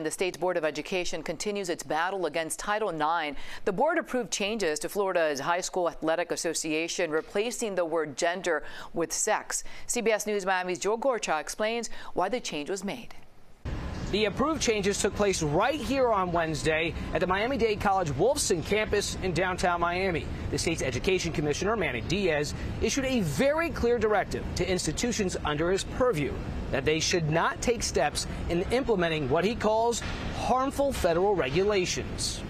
The state's Board of Education continues its battle against Title IX. The board approved changes to Florida's High School Athletic Association, replacing the word gender with sex. CBS News Miami's Joe Gorcha explains why the change was made. The approved changes took place right here on Wednesday at the Miami-Dade College Wolfson campus in downtown Miami. The state's education commissioner, Manny Diaz, issued a very clear directive to institutions under his purview that they should not take steps in implementing what he calls harmful federal regulations.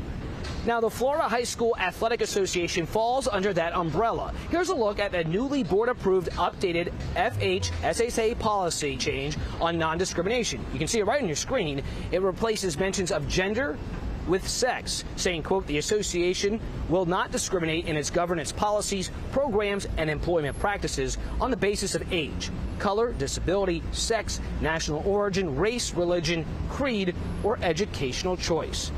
Now, the Florida High School Athletic Association falls under that umbrella. Here's a look at the newly board-approved updated FHSAA policy change on non-discrimination. You can see it right on your screen. It replaces mentions of gender with sex, saying, quote, the association will not discriminate in its governance policies, programs, and employment practices on the basis of age, color, disability, sex, national origin, race, religion, creed, or educational choice.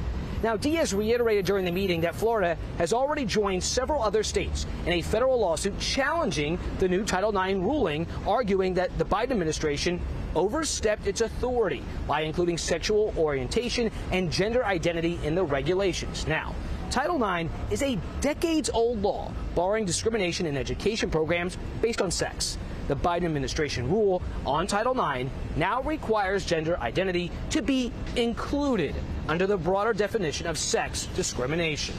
Now, Diaz reiterated during the meeting that Florida has already joined several other states in a federal lawsuit challenging the new Title IX ruling, arguing that the Biden administration overstepped its authority by including sexual orientation and gender identity in the regulations. Now, Title IX is a decades-old law barring discrimination in education programs based on sex. The Biden administration rule on Title IX now requires gender identity to be included under the broader definition of sex discrimination.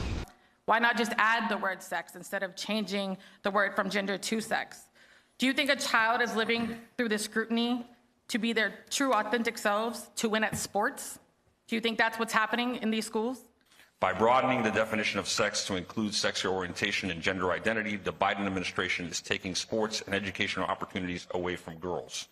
Why not just add the word sex instead of changing the word from gender to sex? Do you think a child is living through this scrutiny to be their true, authentic selves, to win at sports? Do you think that's what's happening in these schools? By broadening the definition of sex to include sexual orientation and gender identity, the Biden administration is taking sports and educational opportunities away from girls.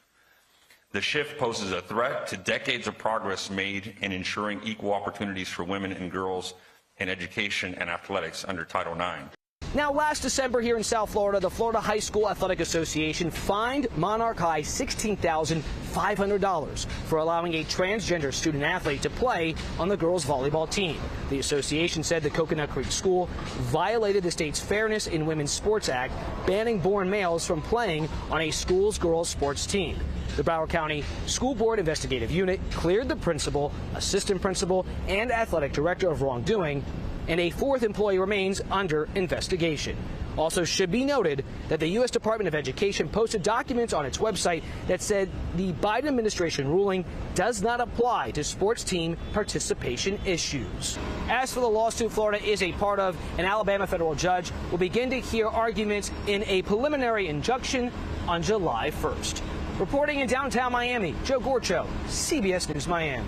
The shift poses a threat to decades of progress made in ensuring equal opportunities for women and girls in education and athletics under Title IX. Now, last December here in South Florida, the Florida High School Athletic Association fined Monarch High $16,500 for allowing a transgender student athlete to play on the girls' volleyball team. The association said the Coconut Creek School violated the state's Fairness in Women's Sports Act, banning born males from playing on a school's girls' sports team. The Broward County School Board Investigative Unit cleared the principal, assistant principal, and athletic director of wrongdoing, and a fourth employee remains under investigation. Also should be noted that the U.S. Department of Education posted documents on its website that said the Biden administration ruling does not apply to sports team participation issues. As for the lawsuit Florida is a part of, an Alabama federal judge will begin to hear arguments in a preliminary injunction on July 1st. Reporting in downtown Miami, Joe Gorcho, CBS News Miami.